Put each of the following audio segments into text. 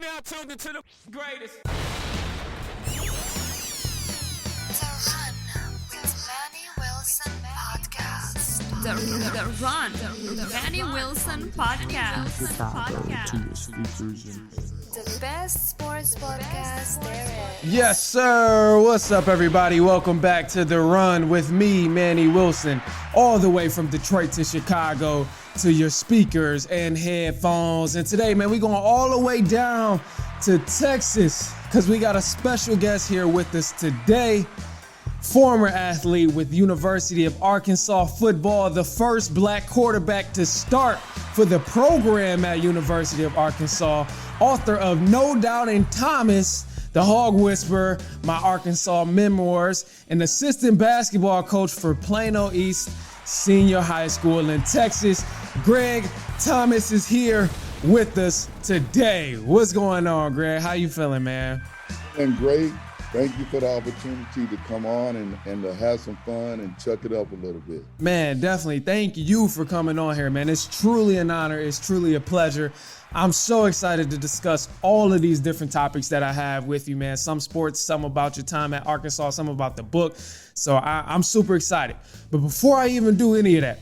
Now tuned into the greatest. The Run with Manny Wilson podcast. The Run with Manny Wilson podcast. The best sports podcast there is. Yes, sir. What's up, everybody? Welcome back to The Run with me, Manny Wilson, all the way from Detroit to Chicago to your speakers and headphones. And today, man, we're going all the way down to Texas because we got a special guest here with us today. Former athlete with University of Arkansas football, the first black quarterback to start for the program at University of Arkansas, author of No Doubting Thomas, the Hawg Whisperer, my Arkansas Memoirs, and assistant basketball coach for Plano East Senior High School in Texas. Greg Thomas is here with us today. What's going on, Greg? How you feeling, man? Feeling great. Thank you for the opportunity to come on and to have some fun and chuck it up a little bit. Man, definitely. Thank you for coming on here, man. It's truly an honor. It's truly a pleasure. I'm so excited to discuss all of these different topics that I have with you, man. Some sports, some about your time at Arkansas, some about the book. So I'm super excited. But before I even do any of that,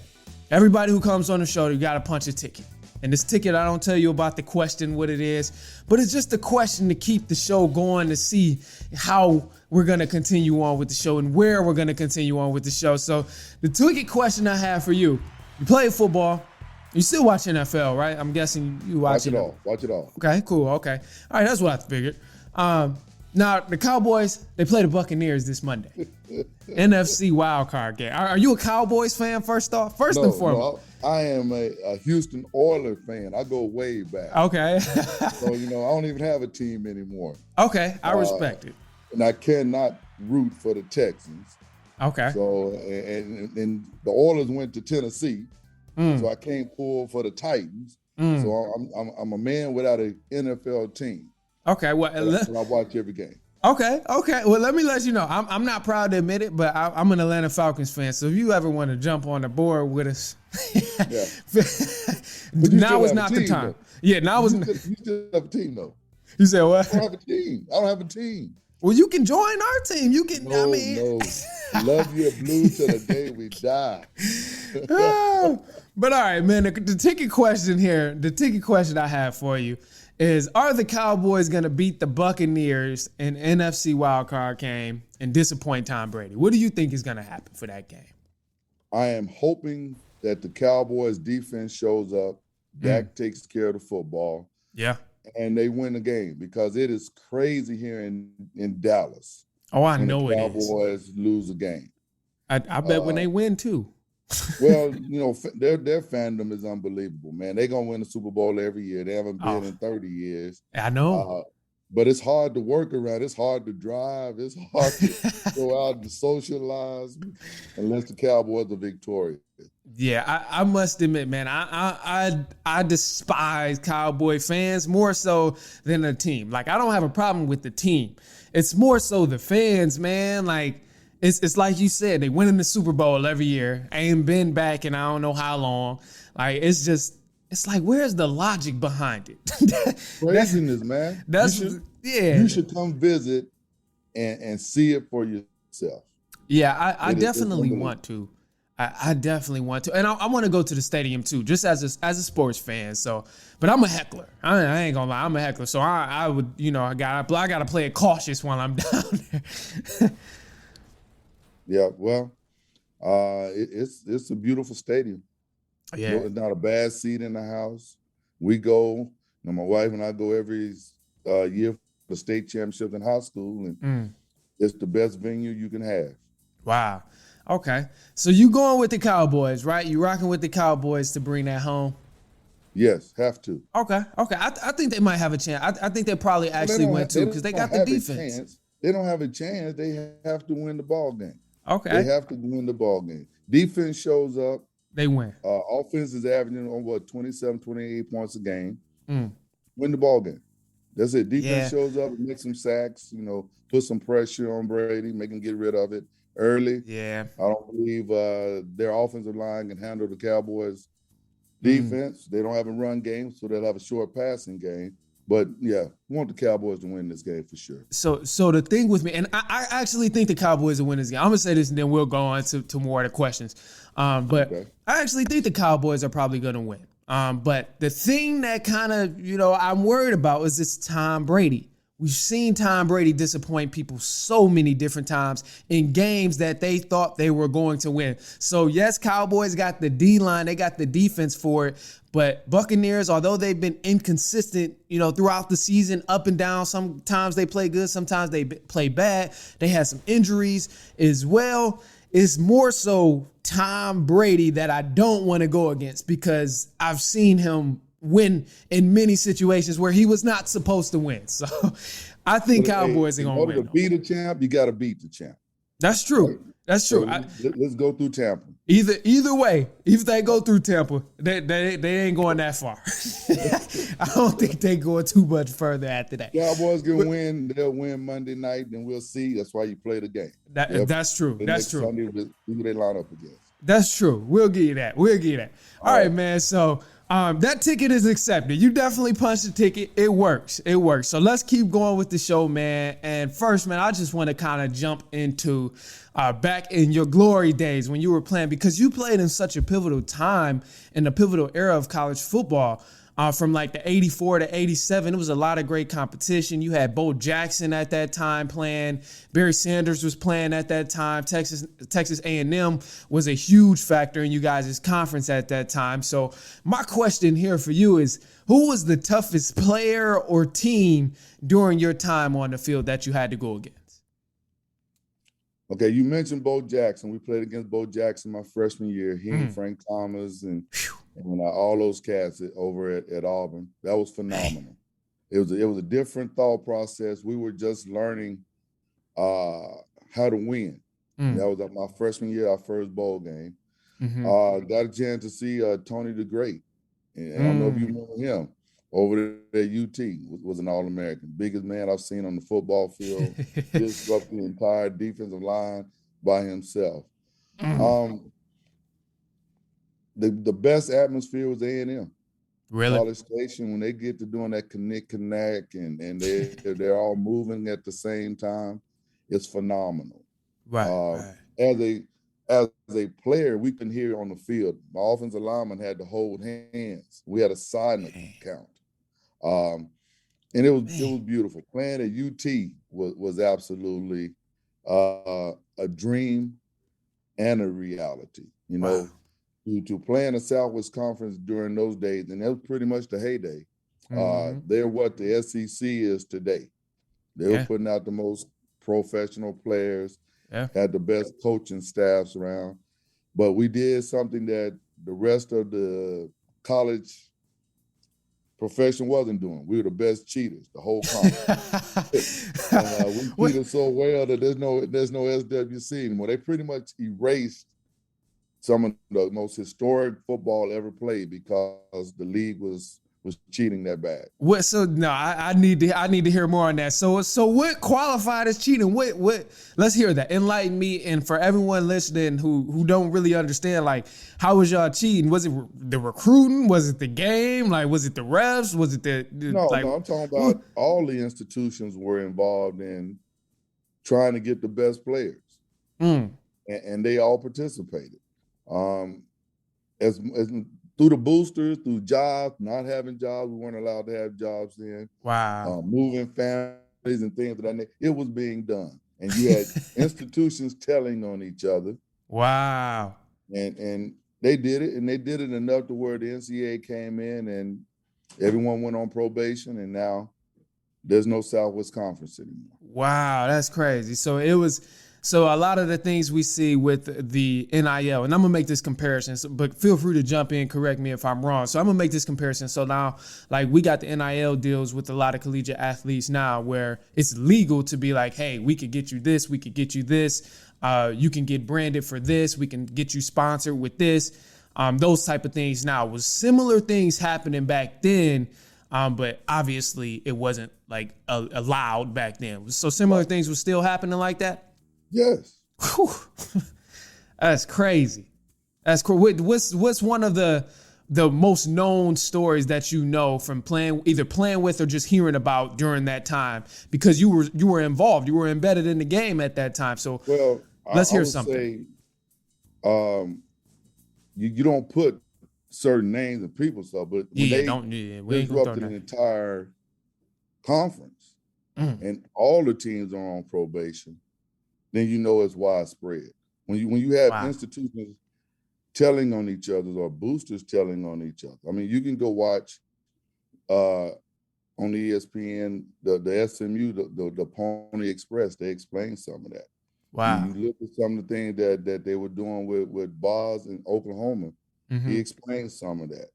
everybody who comes on the show, you got to punch a ticket. And this ticket, I don't tell you about the question, what it is, but it's just a question to keep the show going, to see how we're going to continue on with the show and where we're going to continue on with the show. So the ticket question I have for you, you play football, you still watch NFL, right? I'm guessing you watch it all. Watch it all. Okay, cool. Okay. All right, that's what I figured. Now, the Cowboys, they play the Buccaneers this Monday. NFC wildcard game. Are you a Cowboys fan, first off? First and foremost. No, I am a Houston Oilers fan. I go way back. Okay. So, I don't even have a team anymore. Okay, I respect it. And I cannot root for the Texans. Okay. So, and the Oilers went to Tennessee, so I can't pull for the Titans. So I'm a man without an NFL team. Okay, well, I watch every game. Okay. Well, let me let you know. I'm not proud to admit it, but I'm an Atlanta Falcons fan. So if you ever want to jump on the board with us, now is not the time. Though. Yeah, now is. You still have a team though. You said what? I don't have a team. I don't have a team. Well, you can join our team. You can. No. Love your blue till the day we die. But all right, man. The ticket question here. The ticket question I have for you is: are the Cowboys going to beat the Buccaneers in NFC wildcard game and disappoint Tom Brady? What do you think is going to happen for that game? I am hoping that the Cowboys defense shows up. Dak takes care of the football. Yeah. And they win the game because it is crazy here in Dallas. Oh, I know it is. The Cowboys lose a game. I bet when they win too. Well, their fandom is unbelievable, man. They're going to win the Super Bowl every year. They haven't been in 30 years. I know. But it's hard to work around. It's hard to drive. It's hard to go out and socialize unless the Cowboys are victorious. Yeah, I must admit, man, I despise Cowboy fans more so than the team. Like, I don't have a problem with the team. It's more so the fans, man. Like, it's like you said, they win in the Super Bowl every year. Ain't been back in I don't know how long. Like, it's like, where's the logic behind it? Craziness, man. You should come visit and see it for yourself. Yeah, I definitely want to. I definitely want to. And I want to go to the stadium too, just as a sports fan. So, but I'm a heckler. I ain't gonna lie, I'm a heckler. So I would, I gotta play it cautious while I'm down there. Yeah, well, it's a beautiful stadium. Yeah, it's not a bad seat in the house. We go. My wife and I go every year for state championships in high school, and it's the best venue you can have. Wow. Okay. So you going with the Cowboys, right? You rocking with the Cowboys to bring that home? Yes, have to. Okay. I think they might have a chance. I think they probably actually went to because they got the defense. They don't have a chance. They have to win the ball game. Okay. They have to win the ball game. Defense shows up. They win. Offense is averaging on 27, 28 points a game. Win the ball game. That's it. Defense shows up and makes some sacks, put some pressure on Brady, make him get rid of it early. Yeah. I don't believe their offensive line can handle the Cowboys' defense. They don't have a run game, so they'll have a short passing game. But yeah, want the Cowboys to win this game for sure. So the thing with me, and I actually think the Cowboys will win this game. I'm gonna say this, and then we'll go on to more of the questions. But Okay. I actually think the Cowboys are probably gonna win. But the thing that kind of, I'm worried about is this Tom Brady. We've seen Tom Brady disappoint people so many different times in games that they thought they were going to win. So yes, Cowboys got the D-line, they got the defense for it, but Buccaneers, although they've been inconsistent, throughout the season, up and down, sometimes they play good, sometimes they play bad. They had some injuries as well. It's more so Tom Brady that I don't want to go against because I've seen him win in many situations where he was not supposed to win. So I think Cowboys are going to win. In order to beat a champ, you got to beat the champ. That's true. Right? That's true. So let's go through Tampa. Either way, if they go through Tampa, they ain't going that far. I don't think they going too much further after that. Cowboys can win. They'll win Monday night, then we'll see. That's why you play the game. That's true. That's true. Sunday, who they line up against. That's true. We'll give you that. All right, man. So that ticket is accepted. You definitely punched the ticket. It works. So let's keep going with the show, man. And first, man, I just want to kind of jump into back in your glory days when you were playing, because you played in such a pivotal time in the pivotal era of college football. From like the 84 to 87, it was a lot of great competition. You had Bo Jackson at that time playing. Barry Sanders was playing at that time. Texas A&M was a huge factor in you guys' conference at that time. So my question here for you is, who was the toughest player or team during your time on the field that you had to go against? Okay, you mentioned Bo Jackson. We played against Bo Jackson my freshman year. He and Frank Thomas and all those cats over at Auburn. That was phenomenal. It was a different thought process. We were just learning how to win. That was my freshman year, our first bowl game. Got a chance to see Tony the Great. And I don't know if you remember him. Over there at UT was an All-American. Biggest man I've seen on the football field. Disrupted the entire defensive line by himself. The best atmosphere was A&M. Really? College Station, when they get to doing that connect, and they're all moving at the same time, it's phenomenal. Right. As a player, we couldn't hear on the field. My offensive lineman had to hold hands. We had a silent count. And it was beautiful. Playing at UT was absolutely a dream and a reality. Wow. To play in the Southwest Conference during those days, and that was pretty much the heyday. They're what the SEC is today. They were putting out the most professional players, had the best coaching staffs around. But we did something that the rest of the college profession wasn't doing. We were the best cheaters, the whole conference. We cheated so well that there's no SWC anymore. They pretty much erased some of the most historic football ever played because the league was cheating that bad. What? So no, I need to hear more on that. So what qualified as cheating? What? Let's hear that. Enlighten me, and for everyone listening who don't really understand, like, how was y'all cheating? Was it the recruiting? Was it the game? Like, was it the refs? Was it the No, I'm talking about all the institutions were involved in trying to get the best players, and they all participated. As through the boosters, through jobs, not having jobs, we weren't allowed to have jobs then. Wow. Moving families and things of that nature. It was being done. And you had institutions telling on each other. Wow. And they did it, and they did it enough to where the NCAA came in and everyone went on probation, and now there's no Southwest Conference anymore. Wow, that's crazy. So a lot of the things we see with the NIL, and I'm going to make this comparison, but feel free to jump in, correct me if I'm wrong. So I'm going to make this comparison. So now, like, we got the NIL deals with a lot of collegiate athletes now where it's legal to be like, hey, we could get you this, we could get you this. You can get branded for this. We can get you sponsored with this. Those type of things now. Was similar things happening back then, but obviously it wasn't like allowed back then. So similar things were still happening like that? Yes. Whew. That's crazy. That's cool. What's one of the the most known stories that you know from either playing with or just hearing about during that time? Because you were involved, you were embedded in the game at that time. So let's hear something. Say, you don't put certain names and people stuff, but when they disrupted an entire conference and all the teams are on probation, then you know it's widespread. When you have institutions telling on each other or boosters telling on each other. I mean, you can go watch on the ESPN, the SMU, the Pony Express, they explain some of that. Wow. You look at some of the things that they were doing with Boz in Oklahoma, he explained some of that.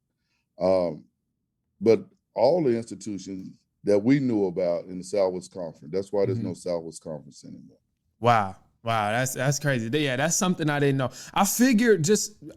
But all the institutions that we knew about in the Southwest Conference, that's why there's no Southwest Conference anymore. Wow, that's crazy. Yeah, that's something I didn't know. I figured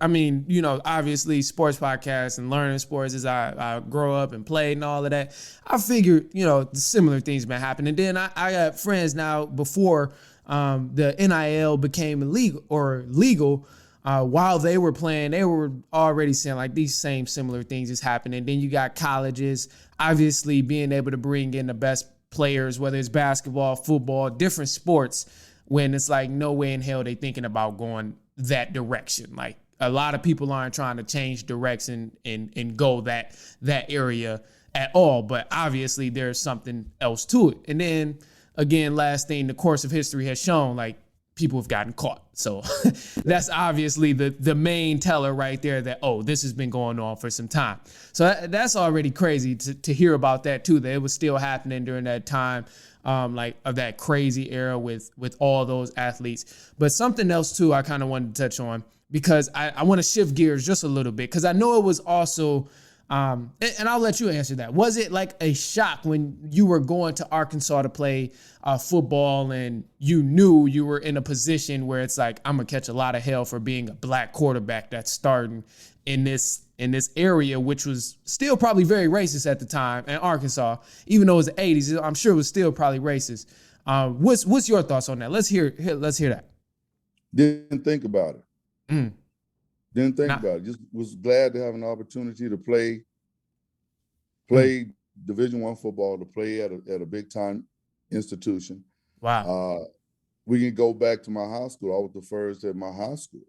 obviously sports podcasts and learning sports as I grow up and played and all of that. I figured, similar things been happening. And then I got friends now before the NIL became legal. While they were playing, they were already saying like these same similar things is happening. Then you got colleges, obviously being able to bring in the best players, whether it's basketball, football, different sports, when it's like no way in hell they thinking about going that direction. Like a lot of people aren't trying to change direction and go that area at all. But obviously there's something else to it. And then again, last thing, the course of history has shown like people have gotten caught. So that's obviously the main teller right there that, this has been going on for some time. So that's already crazy to hear about that too, that it was still happening during that time, like of that crazy era with all those athletes. But something else too, I kind of wanted to touch on, because I want to shift gears just a little bit, because I know it was also, and I'll let you answer that. Was it like a shock when you were going to Arkansas to play football and you knew you were in a position where it's like, I'm gonna catch a lot of hell for being a black quarterback that's starting in this area, which was still probably very racist at the time in Arkansas, even though it was the 80s, I'm sure it was still probably racist. What's your thoughts on that? Let's hear that. Didn't think about it. Didn't think about it. Just was glad to have an opportunity to play Division I football, to play at a big time institution. Wow. We can go back to my high school. I was the first at my high school,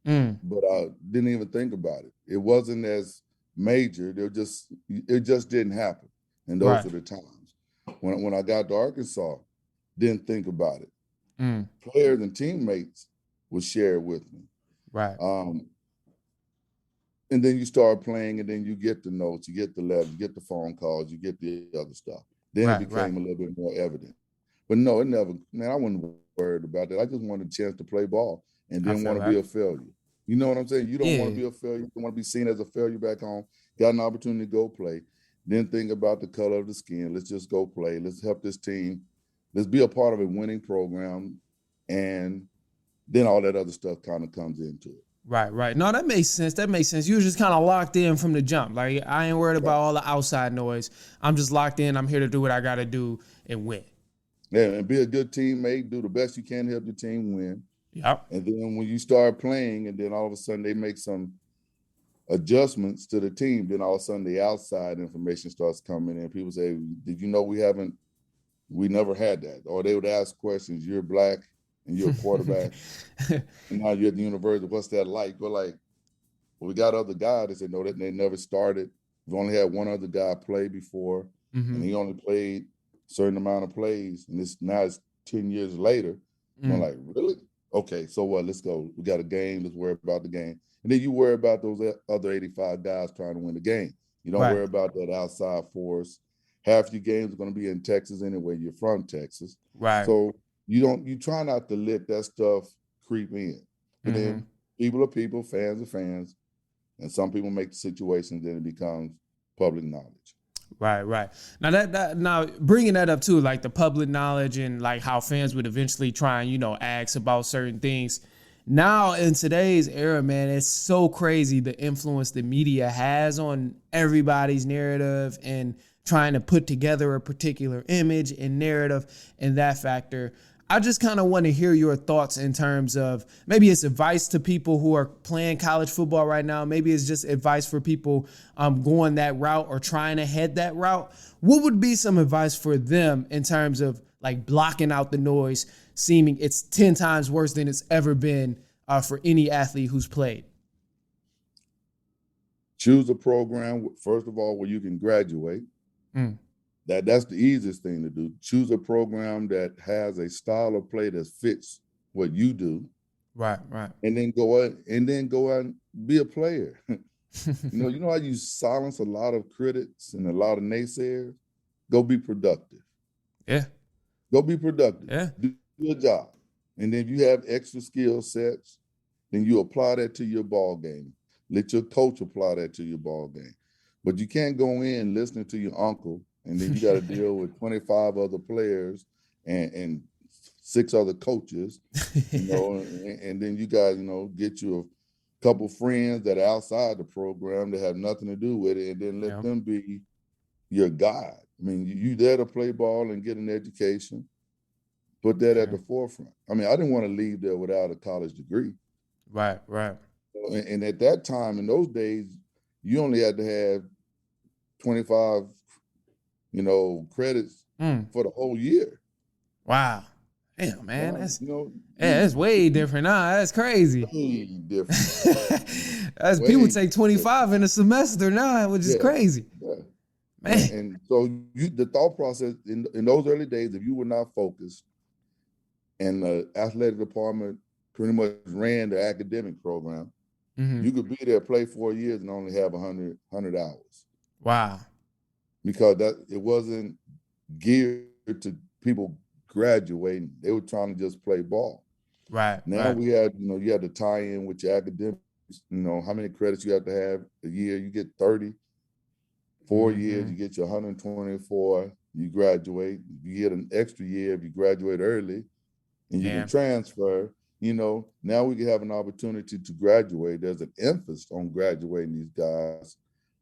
but I didn't even think about it. It wasn't as major. It just didn't happen. And those are the times. When I got to Arkansas, didn't think about it. Players and teammates would share it with me. Right. And then you start playing, and then you get the notes, you get the letters, you get the phone calls, you get the other stuff. Then it became a little bit more evident. But no, it never, man, I wasn't worried about that. I just wanted a chance to play ball and didn't want to be a failure. You know what I'm saying? You don't want to be a failure. You don't want to be seen as a failure back home. Got an opportunity to go play. Didn't think about the color of the skin. Let's just go play. Let's help this team. Let's be a part of a winning program. And then all that other stuff kind of comes into it. Right. No, that makes sense. You were just kind of locked in from the jump. Like, I ain't worried about all the outside noise. I'm just locked in. I'm here to do what I got to do and win. Yeah, and be a good teammate. Do the best you can to help your team win. Yep. And then when you start playing, and then all of a sudden they make some adjustments to the team, then all of a sudden the outside information starts coming in. People say, did you know we never had that? Or they would ask questions. You're black and you're a quarterback, and now you're at the university. What's that like? We're like, well, we got other guys that said, no, that they never started. We've only had one other guy play before, and he only played a certain amount of plays. And now it's 10 years later. I'm like, really? Okay, so what? Let's go. We got a game. Let's worry about the game. And then you worry about those other 85 guys trying to win the game. You don't worry about that outside force. Half your games are going to be in Texas anyway. You're from Texas. Right. So you try not to let that stuff creep in. And then people are people, fans are fans. And some people make the situations, then it becomes public knowledge. Right. Now bringing that up too, like the public knowledge and like how fans would eventually try and, ask about certain things. Now in today's era, man, it's so crazy the influence the media has on everybody's narrative and trying to put together a particular image and narrative and that factor. I just kind of want to hear your thoughts in terms of maybe it's advice to people who are playing college football right now. Maybe it's just advice for people going that route or trying to head that route. What would be some advice for them in terms of like blocking out the noise, seeming it's 10 times worse than it's ever been for any athlete who's played? Choose a program, first of all, where you can graduate. That's the easiest thing to do. Choose a program that has a style of play that fits what you do. Right. And then go out and be a player. You know how you silence a lot of critics and a lot of naysayers? Go be productive. Yeah. Go be productive. Yeah. Do your job. And then if you have extra skill sets, then you apply that to your ball game. Let your coach apply that to your ball game. But you can't go in listening to your uncle, and then you got to deal with 25 other players and 6 other coaches, and then you got, get you a couple friends that are outside the program that have nothing to do with it, and then let them be your guide. I mean, you there to play ball and get an education. Put that at the forefront. I mean, I didn't want to leave there without a college degree. Right. And at that time, in those days, you only had to have 25 credits for the whole year. Wow. Damn, man. That's that's that's way different. That's crazy. Way different. People take 25 in a semester now, which is crazy. Yeah. Man. And so the thought process in those early days, if you were not focused and the athletic department pretty much ran the academic program, you could be there, play 4 years and only have 100 hours. Wow. Because it wasn't geared to people graduating. They were trying to just play ball. Right. Now we had, you had to tie in with your academics, how many credits you have to have a year. You get 30, 4 years, you get your 124, you graduate. You get an extra year if you graduate early, and you can transfer. Now we can have an opportunity to graduate. There's an emphasis on graduating these guys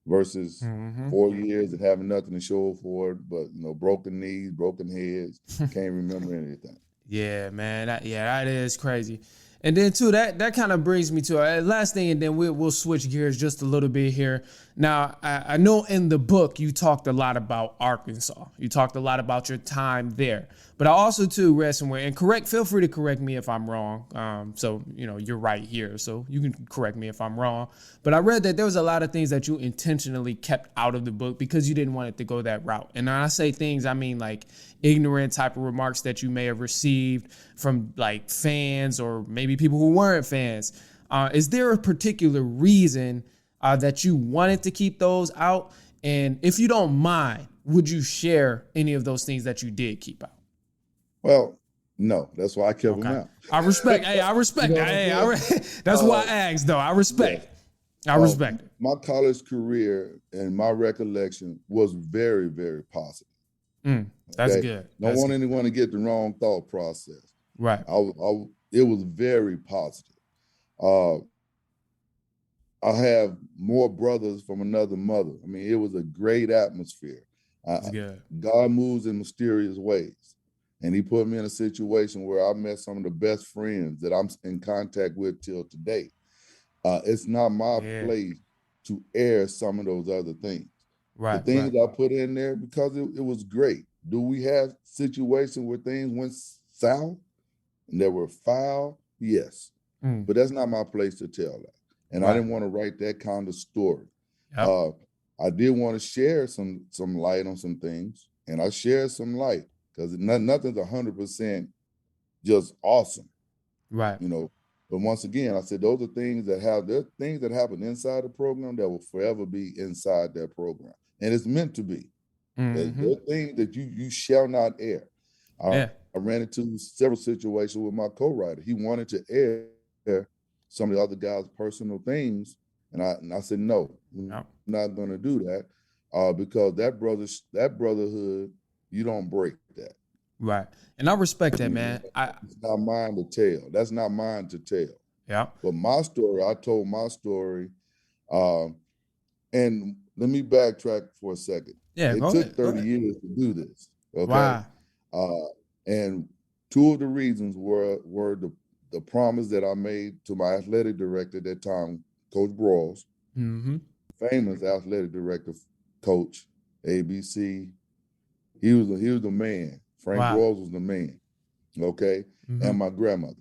versus 4 years and having nothing to show for it, but broken knees, broken heads, can't remember anything. Yeah, man. That is crazy. And then too, that kind of brings me to our last thing, and then we'll switch gears just a little bit here. Now, I know in the book you talked a lot about Arkansas. You talked a lot about your time there. But I also too read somewhere, and feel free to correct me if I'm wrong. So you're right here, so you can correct me if I'm wrong. But I read that there was a lot of things that you intentionally kept out of the book because you didn't want it to go that route. And when I say things, I mean like ignorant type of remarks that you may have received from like fans or maybe people who weren't fans. Is there a particular reason that you wanted to keep those out? And if you don't mind, would you share any of those things that you did keep out? Well, no, that's why I kept them out. I respect. I respect that. That's why I asked, though. I respect. I respect it. My college career and my recollection was very, very positive. That's good. Don't want anyone to get the wrong thought process. Right. It was very positive. I have more brothers from another mother. I mean, it was a great atmosphere. God moves in mysterious ways. And he put me in a situation where I met some of the best friends that I'm in contact with till today. It's not my place to air some of those other things. Right. The things I put in there because it was great. Do we have situations where things went south and there were foul? Yes. But that's not my place to tell that. And I didn't want to write that kind of story. Yep. I did want to share some light on some things, and I shared some light because nothing's 100% just awesome. Right. But once again, I said there are things that happen inside the program that will forever be inside that program. And it's meant to be. There are things that you shall not air. I ran into several situations with my co-writer. He wanted to air some of the other guys' personal things. And I said, no, I'm not going to do that because that brotherhood, you don't break that. Right. And I respect that, man. It's not mine to tell. That's not mine to tell. Yeah. But my story, I told my story. And let me backtrack for a second. Yeah, it took 30 years to do this. Okay. Wow. And Two of the reasons were the promise that I made to my athletic director at that time, Coach Broyles, famous athletic director, coach, ABC. He was the man. Frank Broyles was the man. Okay, and my grandmother.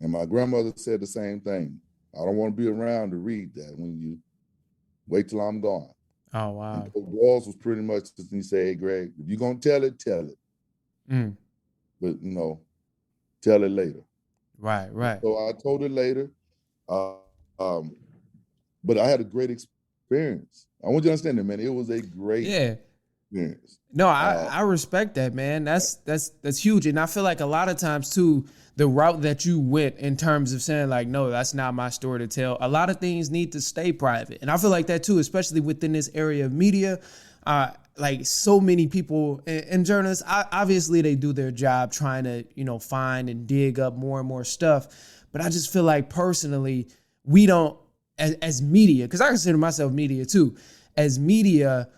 And my grandmother said the same thing. I don't want to be around to read that when you wait till I'm gone. Oh, wow. And Coach Broyles was pretty much, he said, hey, Greg, if you're going to tell it, tell it. But, tell it later. Right. So I told it later. But I had a great experience. I want you to understand that, man. It was a great experience. No, I respect that, man. That's huge. And I feel like a lot of times too, the route that you went in terms of saying like, no, that's not my story to tell. A lot of things need to stay private. And I feel like that too, especially within this area of media. Like so many people and journalists, obviously they do their job trying to, find and dig up more and more stuff. But I just feel like personally, we don't, as media, because I consider myself media too, as media,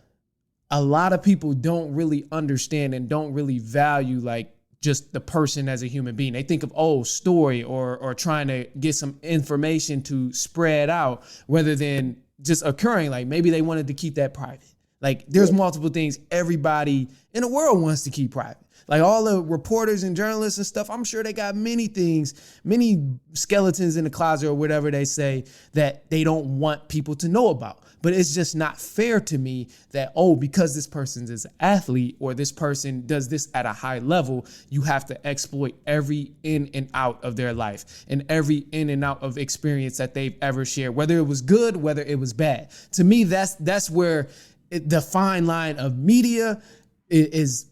a lot of people don't really understand and don't really value like just the person as a human being. They think of, story or trying to get some information to spread out rather than just occurring. Like maybe they wanted to keep that private. Like there's multiple things everybody in the world wants to keep private. Like all the reporters and journalists and stuff, I'm sure they got many things, many skeletons in the closet or whatever they say that they don't want people to know about. But it's just not fair to me that, because this person is an athlete or this person does this at a high level, you have to exploit every in and out of their life and every in and out of experience that they've ever shared, whether it was good, whether it was bad. To me, that's where the fine line of media is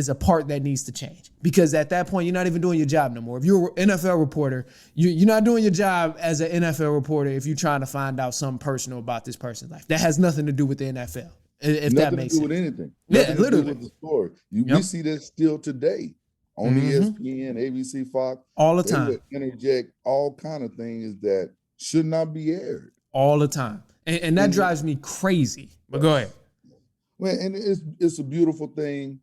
a part that needs to change, because at that point you're not even doing your job no more. If you're an NFL reporter, you're not doing your job as an NFL reporter if you're trying to find out something personal about this person's life that has nothing to do with the NFL. If that makes sense. Nothing to do with anything. Yeah, literally. To do with the story. We see that still today on ESPN, ABC, Fox. All the time. They would interject all kind of things that should not be aired. All the time. And that drives me crazy. But go ahead. Well, and it's a beautiful thing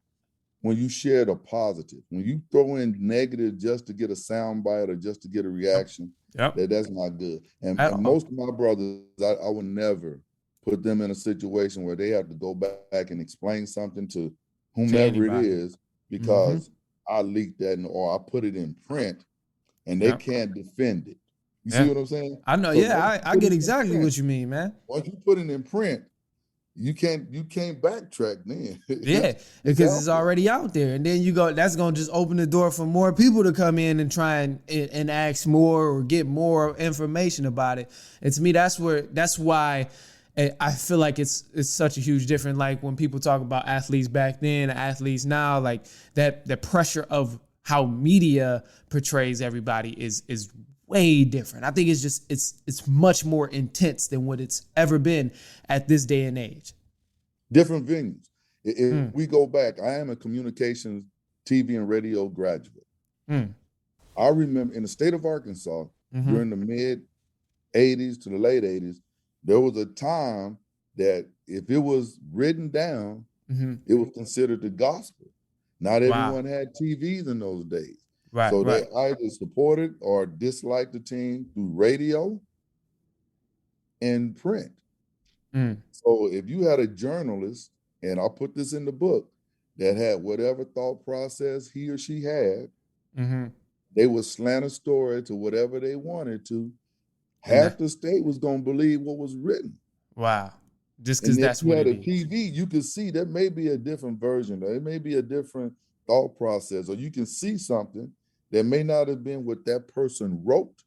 when you share the positive. When you throw in negative just to get a soundbite or just to get a reaction, that's not good. And most of my brothers, I would never put them in a situation where they have to go back and explain something to whomever it is because I leaked that or I put it in print and they can't defend it. You see what I'm saying? I know. So I get exactly what you mean, man. Once you put it in print, you can't backtrack then. Because it's already out there. And then that's going to just open the door for more people to come in and try and ask more or get more information about it. And to me, that's why I feel like it's such a huge difference. Like when people talk about athletes back then, athletes now, like that the pressure of how media portrays everybody is way different. I think it's just it's much more intense than what it's ever been at this day and age. Different venues. If we go back, I am a communications, TV and radio graduate. I remember in the state of Arkansas during the mid 80s to the late 80s, there was a time that if it was written down, it was considered the gospel. Not everyone had TVs in those days. So they either supported or disliked the team through radio and print. So if you had a journalist, and I'll put this in the book, that had whatever thought process he or she had, they would slant a story to whatever they wanted to. Half the state was going to believe what was written. Wow. Just because that's what it is. If you had a TV, you could see there may be a different version, or it may be a different thought process, or you can see something that may not have been what that person wrote,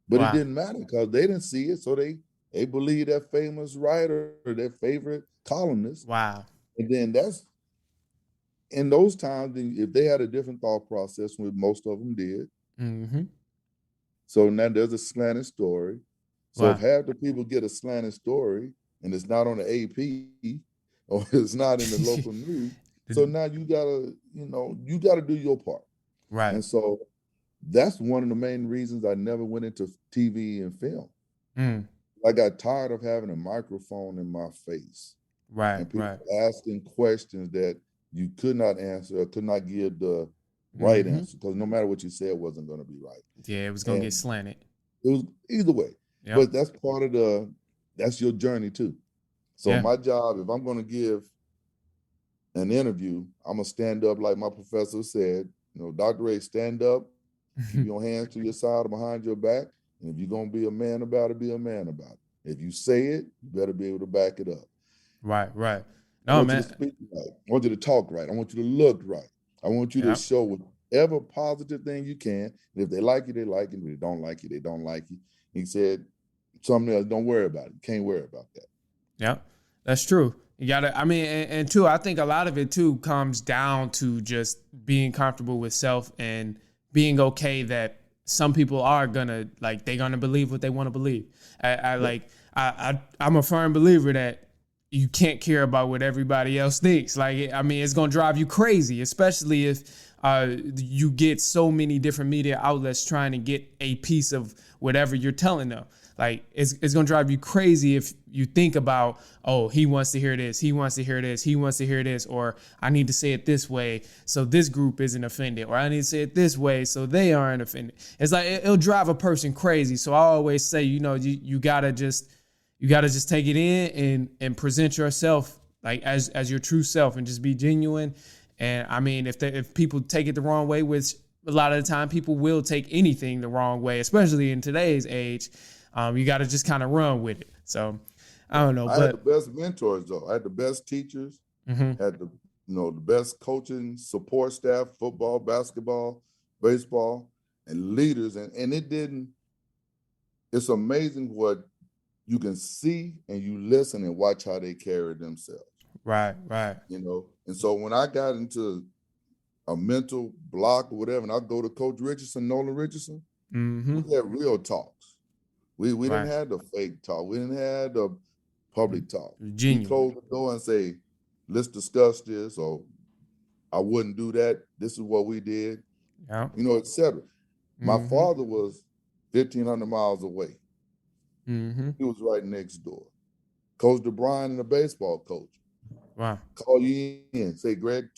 but it didn't matter because they didn't see it, so they believe that famous writer or their favorite columnist. Wow. And then that's, in those times, if they had a different thought process, which most of them did, so now there's a slanted story. So if half the people get a slanted story and it's not on the AP or it's not in the local news, so now you gotta do your part. Right. And so that's one of the main reasons I never went into TV and film. I got tired of having a microphone in my face. And people asking questions that you could not answer or could not give the right answer, because no matter what you said, it wasn't going to be right. Yeah, it was gonna And get slanted. it was either way. Yep. But that's part of that's your journey too. So Yeah. my job, if I'm going to give an interview, I'm going to stand up like my professor said, Dr. Ray, stand up, keep your hands to your side or behind your back. And if you're going to be a man about it, be a man about it. If you say it, you better be able to back it up. Right. I No, want man. you to speak right. I want you to talk right. I want you to look right. I want you to show whatever positive thing you can. And if they like you, they like you. If they don't like you, they don't like you. He said something else, don't worry about it. You can't worry about that. Yeah, that's true. You gotta, I mean, and too, I think a lot of it too comes down to just being comfortable with self and being okay that some people are gonna, like, they're gonna believe what they want to believe. I'm a firm believer that you can't care about what everybody else thinks. Like, I mean, it's gonna drive you crazy, especially if you get so many different media outlets trying to get a piece of whatever you're telling them. Like, it's gonna drive you crazy if you think about, oh, he wants to hear this, he wants to hear this, he wants to hear this, or I need to say it this way so this group isn't offended, or I need to say it this way so they aren't offended. It's like it'll drive a person crazy. So I always say, you gotta just take it in and present yourself like as your true self and just be genuine. And I mean, if people take it the wrong way, which a lot of the time people will take anything the wrong way, especially in today's age, you got to just kind of run with it. So I don't know. I had the best mentors though. I had the best teachers, had the best coaching, support staff, football, basketball, baseball, and leaders. And it's amazing what you can see and you listen and watch how they carry themselves. Right. And so when I got into a mental block or whatever, and I go to Coach Richardson, Nolan Richardson, we had real talks. We didn't have the fake talk. We didn't have the public talk. Genuine. We closed the door and say, let's discuss this, or I wouldn't do that. This is what we did, et cetera. My father was 1,500 miles away. He was right next door. Coach DeBryan and the baseball coach. Wow. Call you in, say, Greg,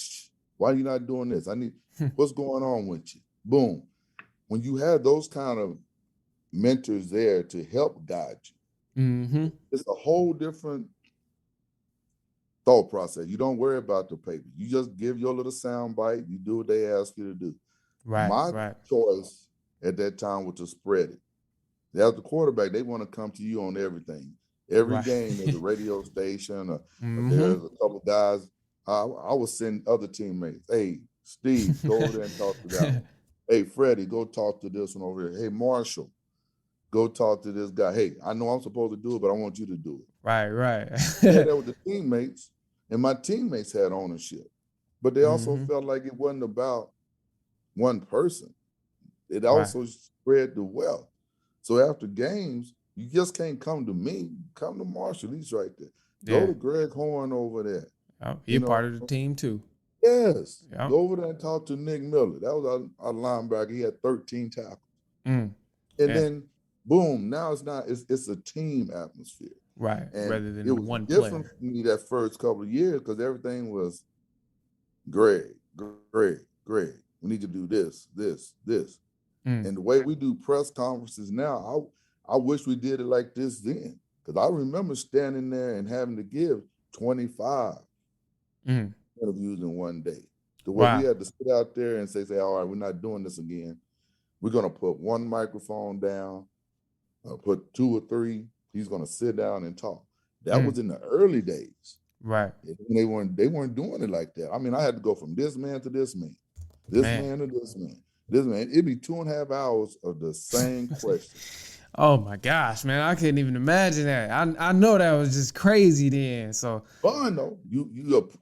why are you not doing this? What's going on with you? Boom. When you have those kind of mentors there to help guide you, it's a whole different thought process. You don't worry about the paper. You just give your little sound bite. You do what they ask you to do. My choice at that time was to spread it. As the quarterback, they want to come to you on everything. Every game, there's a radio station, or there's a couple guys. I would send other teammates. Hey, Steve, go over there and talk to that one. Hey, Freddie, go talk to this one over here. Hey, Marshall, go talk to this guy. Hey, I know I'm supposed to do it, but I want you to do it. Right. Yeah, that was the teammates, and my teammates had ownership, but they also felt like it wasn't about one person. It also spread the wealth. So after games, you just can't come to me. Come to Marshall. He's right there. Go to Greg Horn over there. He's part of the team too. Yes. Go over there and talk to Nick Miller. That was our linebacker. He had 13 tackles. And then, boom, now it's a team atmosphere. Right, and rather than it was one different player. for me that first couple of years because everything was Greg. We need to do this. And the way we do press conferences now, I wish we did it like this then. Because I remember standing there and having to give 25 interviews in one day. The way we had to sit out there and say, all right, we're not doing this again. We're going to put one microphone down, put 2 or 3. He's going to sit down and talk. That was in the early days. Right. They weren't doing it like that. I mean, I had to go from this man to this man, man to this man. This man, it'd be 2.5 hours of the same question. Oh my gosh, man! I couldn't even imagine that. I know that was just crazy then. So fun though.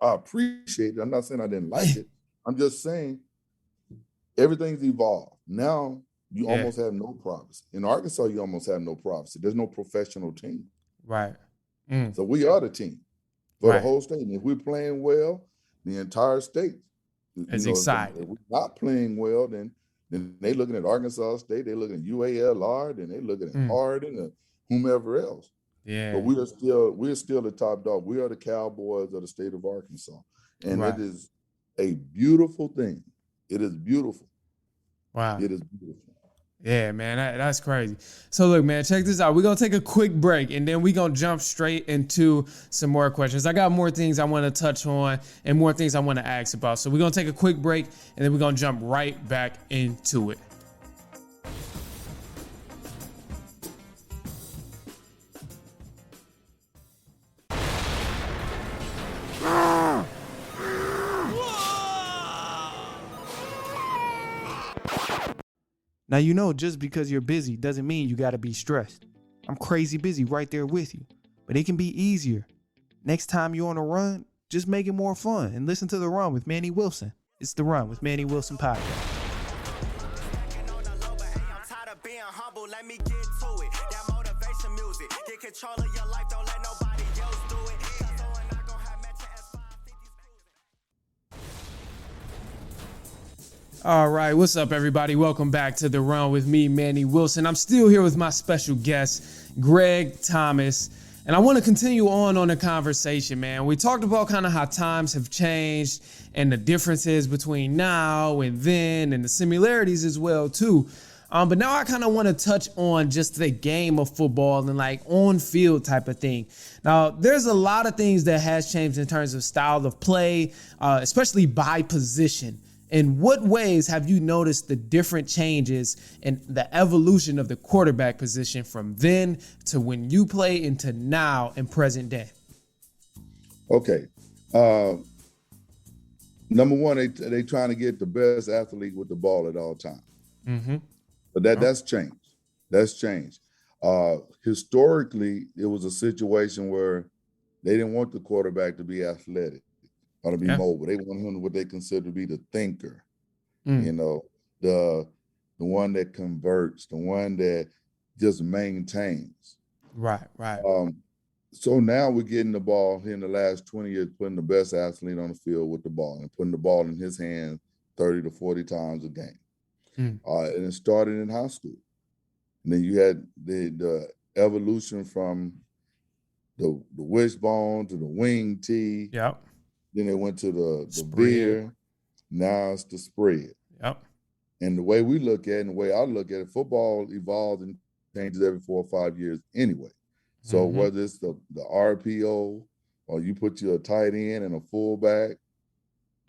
I appreciate it. I'm not saying I didn't like it. I'm just saying everything's evolved. Now you almost have no privacy. In Arkansas, you almost have no privacy. There's no professional team. Right. So we are the team for the whole state. And if we're playing well, the entire state is excited. If we're not playing well, then they looking at Arkansas State, they looking at UALR, then they looking at Harding and whomever else. Yeah. But we're still the top dog. We are the Cowboys of the state of Arkansas. And it is a beautiful thing It is beautiful. Wow. It is beautiful. Yeah, man, that's crazy. So look, man, check this out. We're going to take a quick break, and then we're going to jump straight into some more questions. I got more things I want to touch on and more things I want to ask about. So we're going to take a quick break, and then we're going to jump right back into it. Now, you know, just because you're busy doesn't mean you got to be stressed. I'm crazy busy right there with you, but it can be easier. Next time you're on a run, just make it more fun and listen to The Run with Manny Wilson. It's The Run with Manny Wilson podcast. All right, what's up, everybody? Welcome back to The Run with me, Manny Wilson. I'm still here with my special guest, Greg Thomas, and I want to continue on the conversation, man. We talked about kind of how times have changed and the differences between now and then and the similarities as well, too. But now I kind of want to touch on just the game of football and like on-field type of thing. Now, there's a lot of things that has changed in terms of style of play, especially by position. In what ways have you noticed the different changes in the evolution of the quarterback position from then to when you play into now and present day? Okay. Number one, they trying to get the best athlete with the ball at all times. Mm-hmm. But that's changed. That's changed. Historically, it was a situation where they didn't want the quarterback to be athletic or to be mobile. They want him what they consider to be the thinker, you know, the one that converts, the one that just maintains. Right. So now we're getting the ball here in the last 20 years, putting the best athlete on the field with the ball and putting the ball in his hand 30 to 40 times a game. And it started in high school. And then you had the evolution from the wishbone to the wing tee. Yep. Then it went to the veer. Now it's the spread. Yep. And the way we look at it and the way I look at it, football evolves and changes every 4 or 5 years anyway. So whether it's the RPO or you put your tight end and a fullback,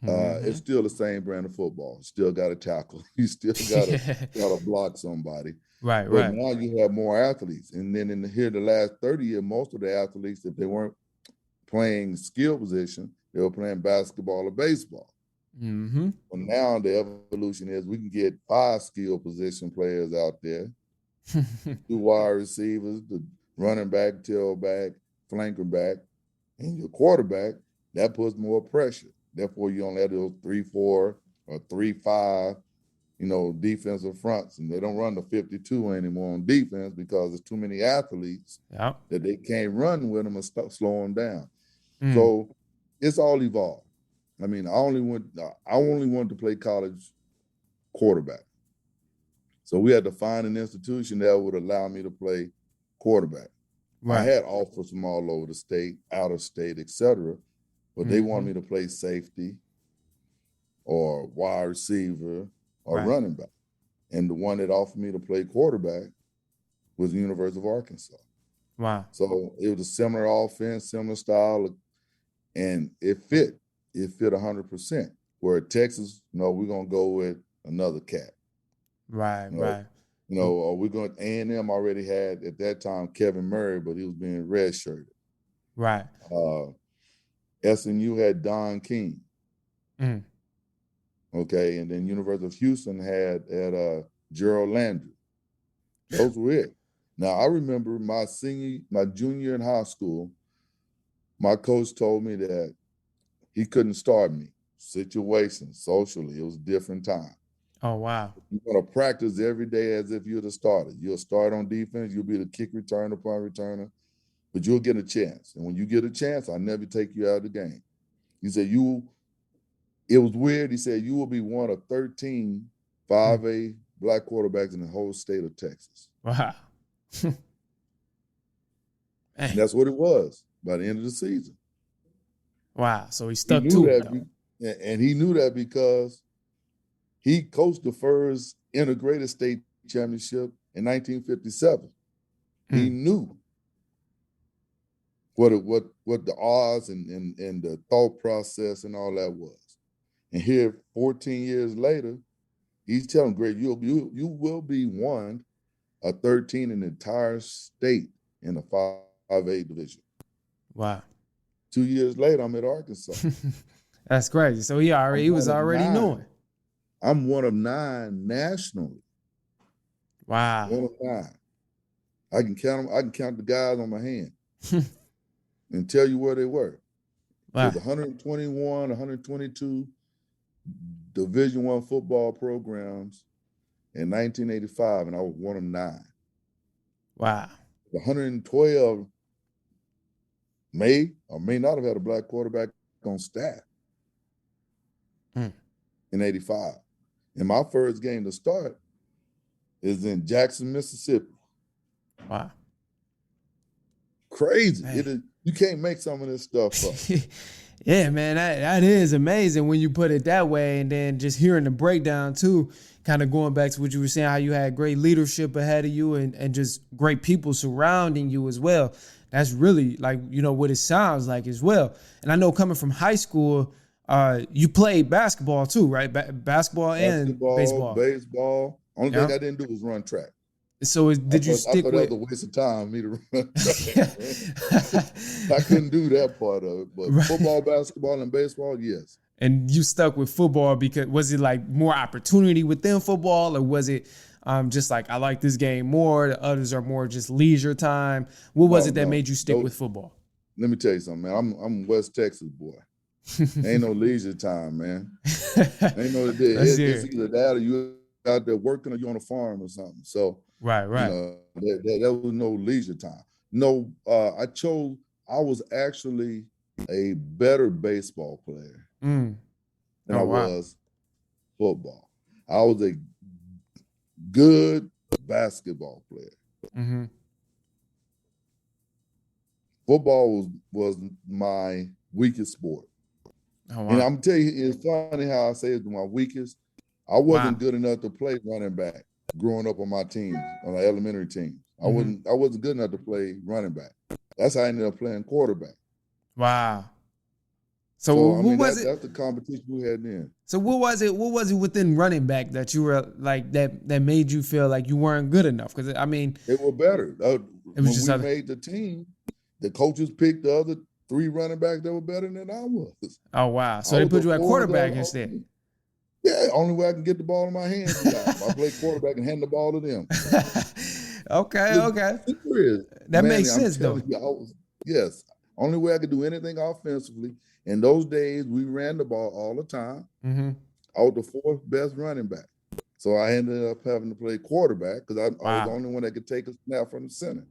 it's still the same brand of football. You still got to tackle. You still got to block somebody. Right. But now you have more athletes. And then the last 30 years, most of the athletes, if they weren't playing skill position, they were playing basketball or baseball. Mm-hmm. But now the evolution is we can get 5 skill position players out there, 2 wide receivers, the running back, tailback, flanker back, and your quarterback. That puts more pressure. Therefore, you only have those 3-4 or 3-5, defensive fronts, and they don't run the 52 anymore on defense because there's too many athletes that they can't run with them and slow them down. So it's all evolved. I mean, I only wanted to play college quarterback. So we had to find an institution that would allow me to play quarterback. Right. I had offers from all over the state, out of state, etc., but they wanted me to play safety or wide receiver or running back. And the one that offered me to play quarterback was the University of Arkansas. Wow. So it was a similar offense, similar style, and it fit. It fit 100%. Where at Texas, we're going to go with another cat. Right. Or we're going to, A&M already had, at that time, Kevin Murray, but he was being redshirted. Right. SMU had Don King. Okay, and then University of Houston had Gerald Landry. Those were it. Now, I remember my junior in high school, my coach told me that he couldn't start me. Situation, socially, it was a different time. Oh, wow. You're going to practice every day as if you're the starter. You'll start on defense. You'll be the kick returner, punt returner, but you'll get a chance. And when you get a chance, I'll never take you out of the game. He said, it was weird. He said, you will be one of 13 5A black quarterbacks in the whole state of Texas. Wow. And that's what it was by the end of the season. Wow. So he stuck to it. And he knew that because He coached the first integrated state championship in 1957. He knew what the odds and the thought process and all that was. And here, 14 years later, he's telling Greg, you will be one of 13 in the entire state in the 5A division. Wow. 2 years later, I'm at Arkansas. That's crazy. So he was already knowing. I'm one of 9 nationally. Wow. One of 9. I can count them. I can count the guys on my hand and tell you where they were. Wow. There's 121, 122 Division I football programs in 1985, and I was one of 9. Wow. The 112 may or may not have had a black quarterback on staff in 85. And my first game to start is in Jackson, Mississippi. Wow. Crazy. You can't make some of this stuff up. Yeah, man, that is amazing when you put it that way. And then just hearing the breakdown too, kind of going back to what you were saying, how you had great leadership ahead of you and just great people surrounding you as well. That's really like, what it sounds like as well. And I know coming from high school, you played basketball too, right? Basketball and baseball. Only thing I didn't do was run track. So did you stick with? I thought that was a waste of time for me to run track. I couldn't do that part of it. But football, basketball, and baseball, yes. And you stuck with football because was it like more opportunity within football, or was it just like I like this game more? The others are more just leisure time. What was it that made you stick with football? Let me tell you something, man. I'm West Texas boy. Ain't no leisure time, man. Ain't no it's either that or you out there working or you on a farm or something. So right. There was no leisure time. No, I was actually a better baseball player than I was football. I was a good basketball player. Mm-hmm. Football was my weakest sport. Oh, wow. And I'm telling you, it's funny how I say it's my weakest. I wasn't good enough to play running back growing up on my team, on the elementary team. I wasn't good enough to play running back. That's how I ended up playing quarterback. Wow. So what was it? That's the competition we had then. So what was it within running back that you were like that made you feel like you weren't good enough? Because I mean, they were better. When we made the team, the coaches picked the other 3 running backs that were better than I was. Oh wow! So they put you at quarterback instead. Yeah, only way I can get the ball in my hands. I play quarterback and hand the ball to them. Okay. That makes sense though. Yes, only way I could do anything offensively. In those days, we ran the ball all the time. Mm-hmm. I was the 4th best running back. So I ended up having to play quarterback because I was the only one that could take a snap from the center.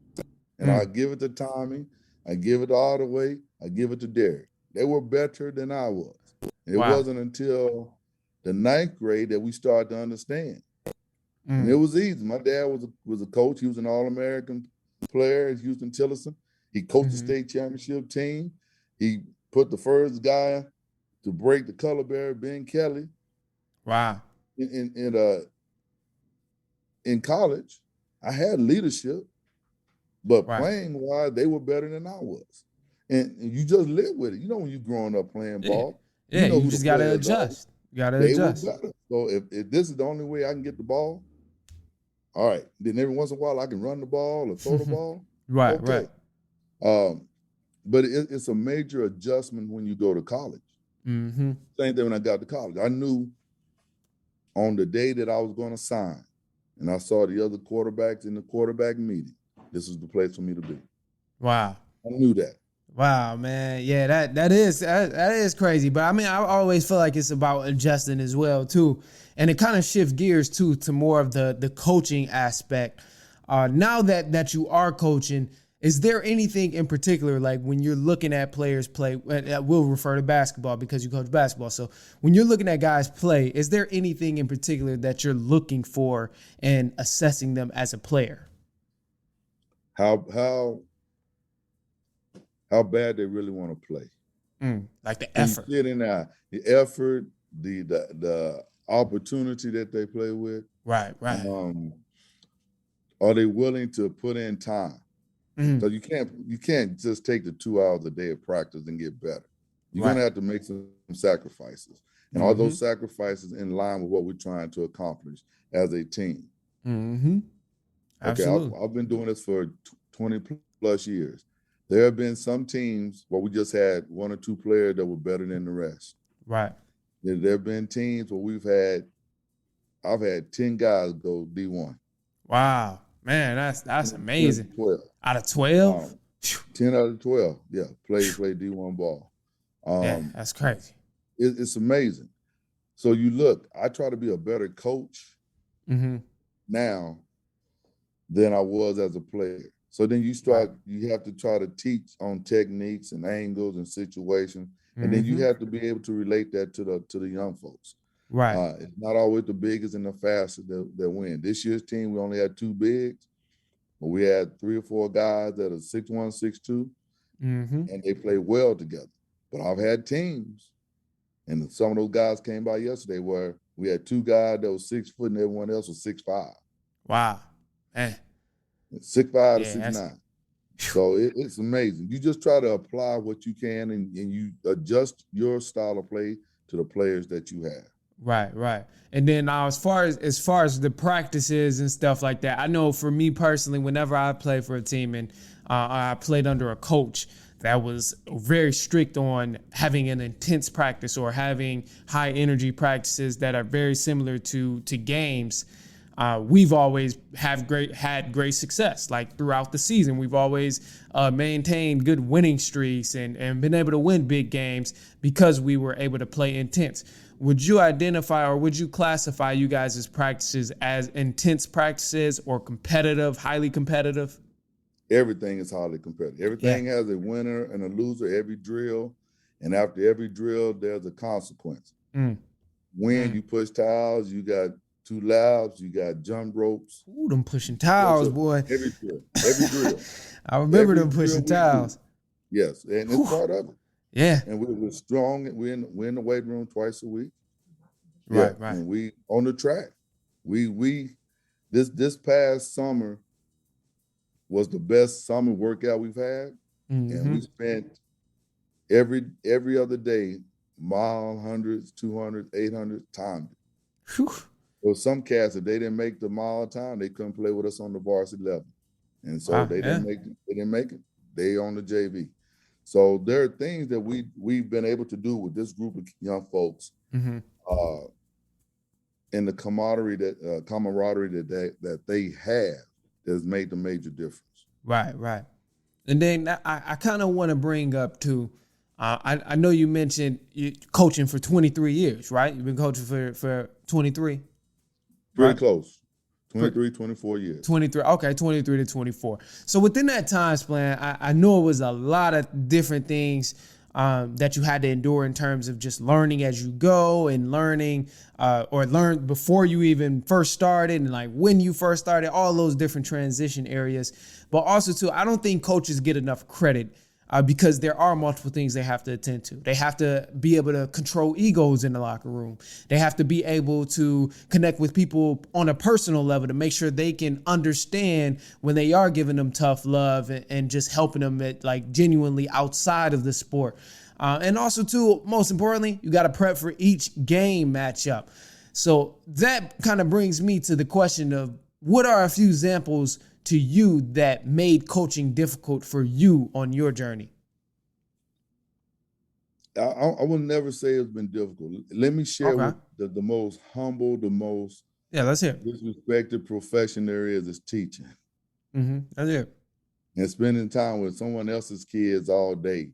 And I give it to Tommy, I give it to Ottaway, I give it to Derek. They were better than I was. It wasn't until the 9th grade that we started to understand. And it was easy. My dad was a coach. He was an All-American player at Houston Tillerson. He coached the state championship team. He put the first guy to break the color barrier, Ben Kelly. Wow. In college, I had leadership, but playing wise, they were better than I was. And you just live with it. When you're growing up playing ball. Yeah, you just got to adjust. You got to adjust. Were better. So if this is the only way I can get the ball, all right. Then every once in a while I can run the ball or throw the ball. Right. But it's a major adjustment when you go to college. Mm-hmm. Same thing when I got to college. I knew on the day that I was going to sign, and I saw the other quarterbacks in the quarterback meeting, this was the place for me to be. Wow. I knew that. Wow, man. Yeah, that is crazy. But I mean, I always feel like it's about adjusting as well, too. And it kind of shifts gears, too, to more of the coaching aspect. Now that you are coaching, is there anything in particular, like when you're looking at players play, we'll refer to basketball because you coach basketball. So when you're looking at guys play, is there anything in particular that you're looking for and assessing them as a player? How bad they really want to play. Like the effort. The effort, the opportunity that they play with. Right. Are they willing to put in time? Mhm. So you can't just take the 2 hours a day of practice and get better. You're Right. gonna have to make some sacrifices. And are those sacrifices in line with what we're trying to accomplish as a team? Mm-hmm. Absolutely. Okay, I've been doing this for 20 plus years. There have been some teams where we just had 1 or 2 players that were better than the rest. Right. There have been teams where I've had 10 guys go D1. Wow. Man, that's amazing. 12. Out of 12? 10 out of 12, yeah, play D1 ball. Yeah, that's crazy. It's amazing. So you look, I try to be a better coach now than I was as a player. So then you have to try to teach on techniques and angles and situations, and then you have to be able to relate that to the young folks. Right. It's not always the biggest and the fastest that win. This year's team, we only had 2 bigs, but we had 3 or 4 guys that are 6'1", 6'2", and they play well together. But I've had teams, and some of those guys came by yesterday where we had 2 guys that was 6 foot and everyone else was 6'5". Wow. Man. 6'5" to 6'9". So it's amazing. You just try to apply what you can and you adjust your style of play to the players that you have. Right. And then now as far as the practices and stuff like that, I know for me personally, whenever I play for a team and I played under a coach that was very strict on having an intense practice or having high energy practices that are very similar to games, we've always had great success. Like throughout the season, we've always maintained good winning streaks and been able to win big games because we were able to play intense. Would you identify or would you classify you guys' practices as intense practices or competitive, highly competitive? Everything is highly competitive. Everything has a winner and a loser every drill. And after every drill, there's a consequence. When you push tiles, you got 2 laps, you got jump ropes. Ooh, them pushing tiles, boy. Every drill. I remember them pushing tiles. Yes, and it's part of it. Yeah. And we're strong. We're in the weight room twice a week. Right. And we on the track. This past summer was the best summer workout we've had. And we spent every other day, mile, hundreds, 200, 800 timed it. There were some cats, if they didn't make the mile time, they couldn't play with us on the varsity level. And so they didn't make it. They on the JV. So there are things that we've been able to do with this group of young folks, and the camaraderie that they have that has made the major difference. Right. And then I kind of want to bring up too. I know you mentioned you coaching for 23 years, right? You've been coaching for 23. Pretty close. 23, 24 years. 23, okay, 23 to 24. So within that time span, I know it was a lot of different things that you had to endure in terms of just learning as you go and learning or learn before you even first started and like when you first started, all those different transition areas. But also too, I don't think coaches get enough credit because there are multiple things they have to attend to. They have to be able to control egos in the locker room. They have to be able to connect with people on a personal level to make sure they can understand when they are giving them tough love and just helping them at like genuinely outside of the sport. And also too, most importantly, you got to prep for each game matchup. So that kind of brings me to the question of what are a few examples to you that made coaching difficult for you on your journey? I will never say it's been difficult. Let me share with the most humble, the most let's hear disrespected profession there is teaching. Let's hear. And spending time with someone else's kids all day,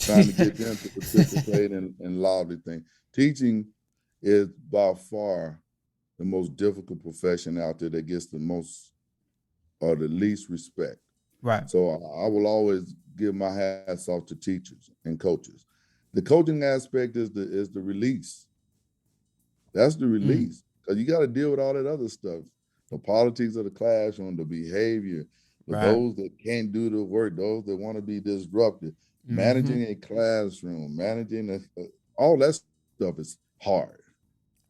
trying to get them to participate in lively things. Teaching is by far the most difficult profession out there that gets the most or the least respect. Right. So I will always give my hats off to teachers and coaches. The coaching aspect is the release. That's the release. Because you got to deal with all that other stuff. The politics of the classroom, the behavior, those that can't do the work, those that want to be disruptive, managing a classroom, managing all that stuff is hard.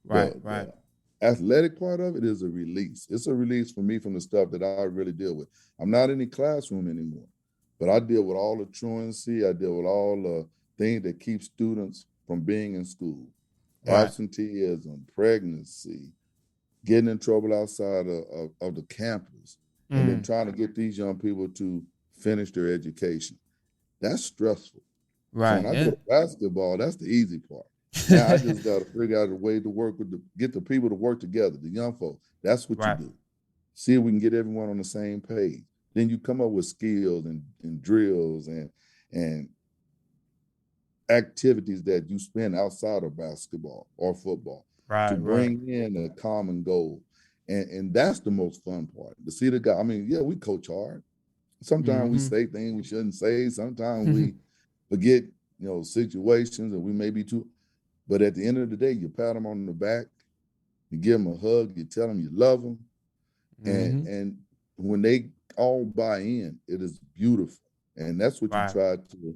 The athletic part of it is a release. It's a release for me from the stuff that I really deal with. I'm not in the classroom anymore, but I deal with all the truancy. I deal with all the things that keep students from being in school. Absenteeism, pregnancy, getting in trouble outside of the campus, and then trying to get these young people to finish their education. That's stressful. Right. So when I go to basketball, that's the easy part. Now I just got to figure out a way to work with get the people to work together, the young folks. That's what you do. See if we can get everyone on the same page. Then you come up with skills and drills and activities that you spend outside of basketball or football to bring in a common goal. And that's the most fun part. To see the guy, I mean, yeah, we coach hard. Sometimes we say things we shouldn't say. Sometimes we forget, situations, and we may be too. But at the end of the day, you pat them on the back, you give them a hug, you tell them you love them, and when they all buy in, it is beautiful. And that's what you try to.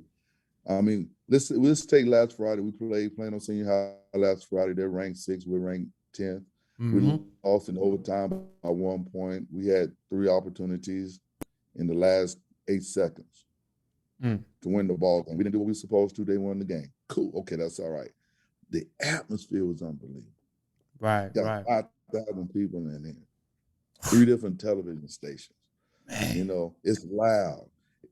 I mean, let's take last Friday. We played Plano Senior High last Friday. They're ranked 6th. We're ranked 10th. We lost in overtime by 1 point. We had 3 opportunities in the last 8 seconds to win the ball game. We didn't do what we were supposed to. They won the game. Cool. Okay, that's all right. The atmosphere was unbelievable. Got 5,000 people in there. 3 different television stations. Man. It's loud.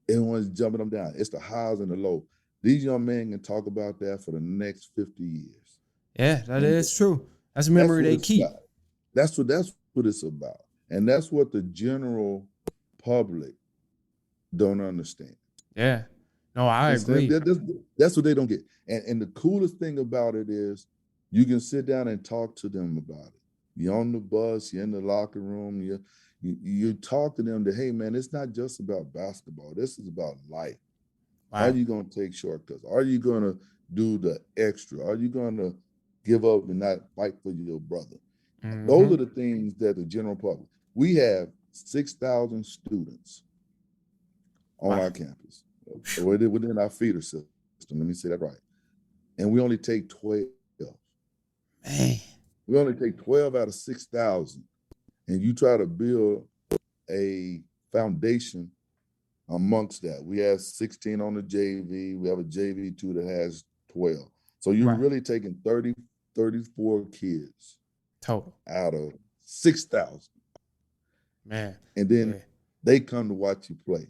Everyone's jumping them down. It's the highs and the lows. These young men can talk about that for the next 50 years. Yeah, that is true. That's a memory they keep. That's what it's about. And that's what the general public don't understand. Yeah. No, I agree. That's what they don't get. And the coolest thing about it is you can sit down and talk to them about it. You're on the bus, you're in the locker room, you talk to them that, hey, man, it's not just about basketball. This is about life. Are you going to take shortcuts? Are you going to do the extra? Are you going to give up and not fight for your brother? Those are the things that the general public. We have 6,000 students on our campus, within our feeder system. Let me say that right. And we only take 12. Man. We only take 12 out of 6,000. And you try to build a foundation amongst that. We have 16 on the JV. We have a JV 2 that has 12. So you're really taking 30, 34 kids total out of 6,000. Man. And then they come to watch you play.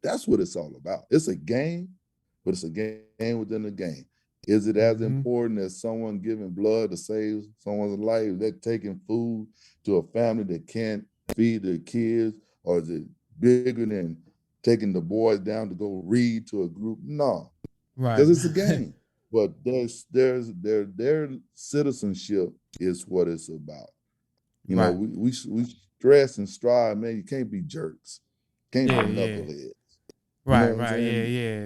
That's what it's all about. It's a game, but it's a game within a game. Is it as important as someone giving blood to save someone's life? They're taking food to a family that can't feed their kids? Or is it bigger than taking the boys down to go read to a group? No, because it's a game. But their citizenship is what it's about. We stress and strive, man. You can't be jerks. Can't be knuckleheads.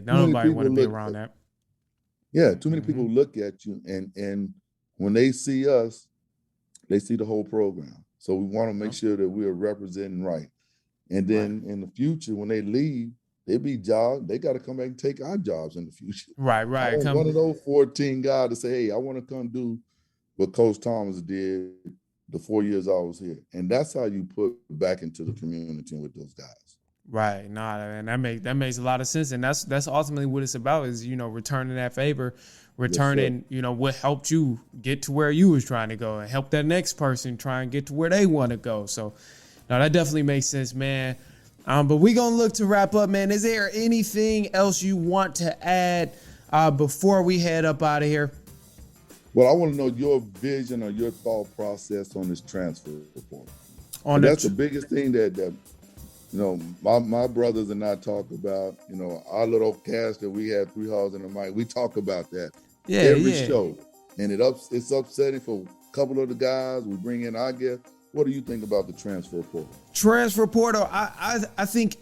Nobody want to be around that. Yeah, too many people look at you, and when they see us, they see the whole program. So we want to make sure that we are representing right. And then in the future, when they leave, they be jobs. They got to come back and take our jobs in the future. Right. One of those 14 guys to say, hey, I want to come do what Coach Thomas did the 4 years I was here. And that's how you put back into the community with those guys. Right. And that makes a lot of sense. And that's ultimately what it's about is, returning that favor, returning, what helped you get to where you was trying to go and help that next person try and get to where they want to go. So no, that definitely makes sense, man. But we're going to look to wrap up, man. Is there anything else you want to add before we head up out of here? Well, I want to know your vision or your thought process on this transfer report. That's the biggest thing that my brothers and I talk about, our little cast that we have 3 Hogs in the mic. We talk about that every show. And it's upsetting for a couple of the guys. We bring in our guests. What do you think about the transfer portal? Transfer portal, I think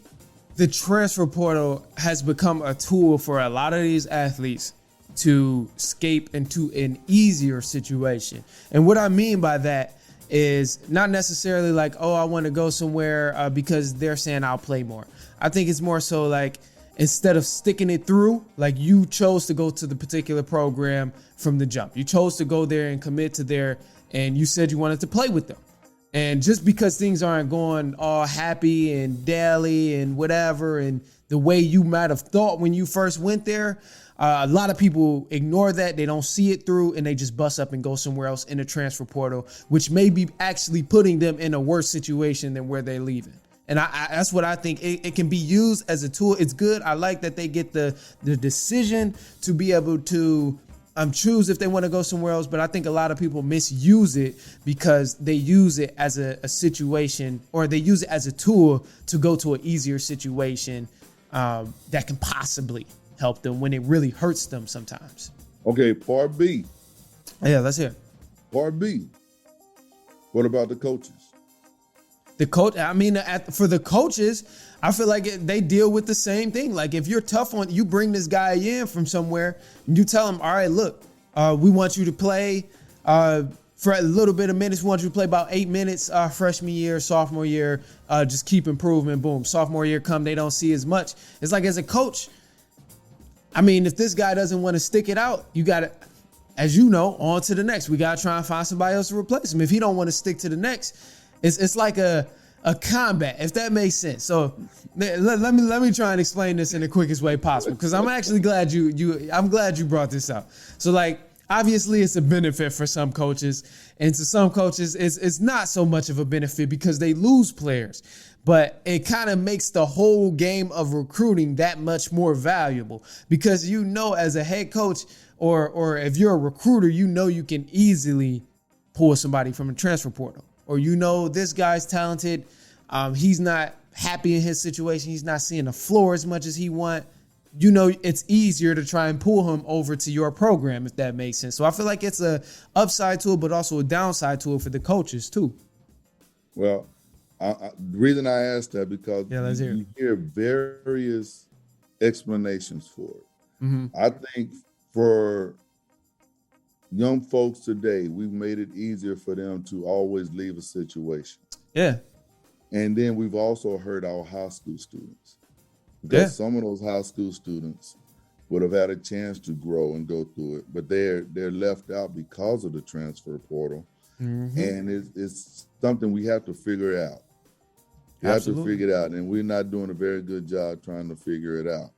the transfer portal has become a tool for a lot of these athletes to escape into an easier situation. And what I mean by that is not necessarily like, oh, I want to go somewhere because they're saying I'll play more. I think it's more so like instead of sticking it through, like you chose to go to the particular program from the jump. You chose to go there and commit to their and you said you wanted to play with them. And just because things aren't going all happy and daily and whatever, and the way you might have thought when you first went there, a lot of people ignore that. They don't see it through, and they just bust up and go somewhere else in the transfer portal, which may be actually putting them in a worse situation than where they're leaving. And that's what I think. It can be used as a tool. It's good. I like that they get the decision to be able to choose if they want to go somewhere else. But I think a lot of people misuse it because they use it as a situation, or they use it as a tool to go to an easier situation that can possibly help them when it really hurts them sometimes. Okay, part B. Yeah, let's hear it. Part B. What about the coaches? The coach, I mean, for the coaches, I feel like they deal with the same thing. Like if you're tough on, you bring this guy in from somewhere, and you tell him, all right, look, we want you to play for a little bit of minutes. We want you to play about 8 minutes freshman year, sophomore year, just keep improving. Boom. Sophomore year come, they don't see as much. It's like as a coach, I mean, if this guy doesn't want to stick it out, you got to, as you know, on to the next. We got to try and find somebody else to replace him. If he don't want to stick to the next, it's like a combat, if that makes sense. So let me try and explain this in the quickest way possible, because I'm actually glad I'm glad you brought this up. So like, obviously it's a benefit for some coaches, and to some coaches it's not so much of a benefit because they lose players. But it kind of makes the whole game of recruiting that much more valuable, because you know, as a head coach or if you're a recruiter, you know you can easily pull somebody from a transfer portal. Or you know this guy's talented, he's not happy in his situation, he's not seeing the floor as much as he want. You know it's easier to try and pull him over to your program, if that makes sense. So I feel like it's a upside tool, but also a downside tool for the coaches too. Well, the reason I asked that, because you hear various explanations for it. Mm-hmm. I think for young folks today, we've made it easier for them to always leave a situation. Yeah. And then we've also hurt our high school students, because some of those high school students would have had a chance to grow and go through it, but they're left out because of the transfer portal. Mm-hmm. And it's something we have to figure out. We have to figure it out, and we're not doing a very good job trying to figure it out.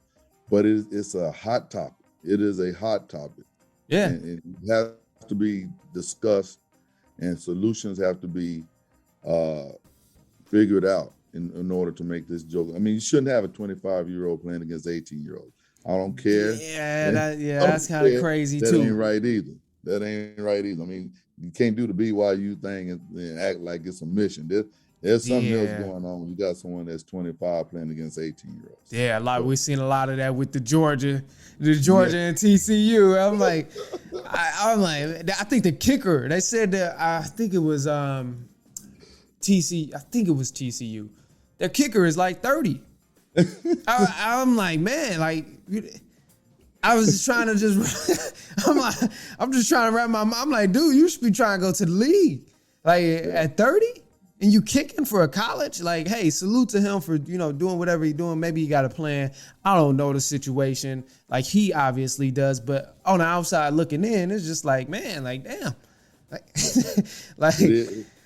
But it's a hot topic. It is a hot topic. Yeah. And it has to be discussed, and solutions have to be figured out in order to make this joke. I mean, you shouldn't have a 25-year-old playing against 18-year-olds. I don't care. That's kind of crazy too. That ain't right either. I mean, you can't do the BYU thing and act like it's a mission. There's something else going on when you got someone that's 25 playing against 18-year-olds. Yeah, we've seen a lot of that with the Georgia and TCU. I think the kicker, they said that, I think it was TCU. Their kicker is like 30. I'm like, man, like, I was just trying to I'm just trying to wrap I'm like, dude, you should be trying to go to the league. Like at 30? And you kicking for a college? Like, hey, salute to him for, doing whatever he's doing. Maybe he got a plan. I don't know the situation. Like, he obviously does. But on the outside looking in, it's just like, man, like, damn. Like, and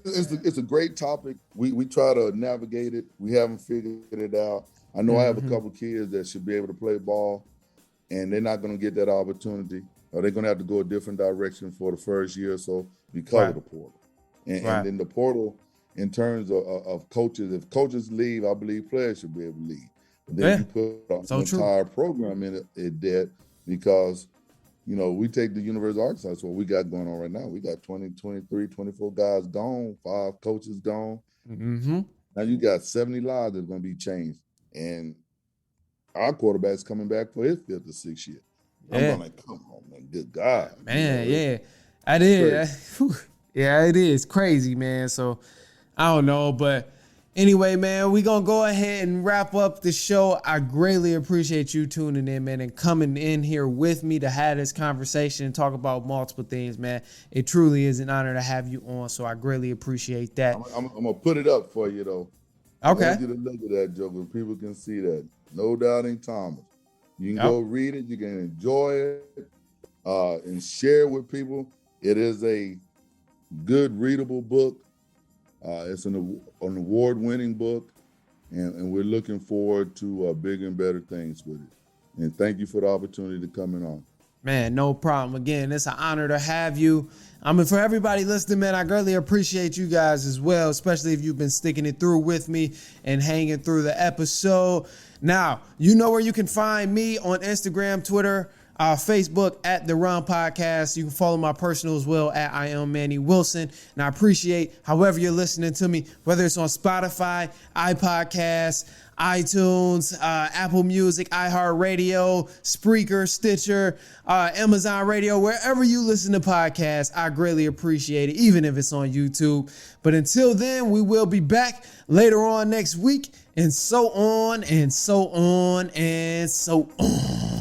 it's a great topic. We try to navigate it. We haven't figured it out. I know I have a couple kids that should be able to play ball, and they're not going to get that opportunity. Or they're going to have to go a different direction for the first year or so because of the portal. And then the portal, in terms of coaches, if coaches leave, I believe players should be able to leave. But then you put an entire program in debt, because, we take the University of Arkansas. That's what we got going on right now. We got 20, 23, 24 guys gone, 5 coaches gone. Mm-hmm. Now you got 70 lives that's going to be changed. And our quarterback's coming back for his 5th or 6th year. I'm going like, come on, man. Good God. Man, yeah. I did. Yeah, it is crazy, man. So I don't know. But anyway, man, we're going to go ahead and wrap up the show. I greatly appreciate you tuning in, man, and coming in here with me to have this conversation and talk about multiple things, man. It truly is an honor to have you on. So I greatly appreciate that. I'm going to put it up for you, though. Okay. I want you to look at that joke where people can see that. No Doubting Thomas. You can go read it. You can enjoy it and share it with people. It is a good readable book. It's an award-winning book, and we're looking forward to bigger and better things with it. And thank you for the opportunity to come in on. Man, no problem. Again, it's an honor to have you. I mean, for everybody listening, man, I greatly appreciate you guys as well, especially if you've been sticking it through with me and hanging through the episode. Now, you know where you can find me on Instagram, Twitter, Facebook at The Run Podcast. You can follow my personal as well at I am Manny Wilson. And I appreciate however you're listening to me, whether it's on Spotify, iPodcasts, iTunes, Apple Music, iHeartRadio, Spreaker, Stitcher, Amazon Radio, wherever you listen to podcasts. I greatly appreciate it, even if it's on YouTube. But until then, we will be back later on next week, and so on and so on and so on.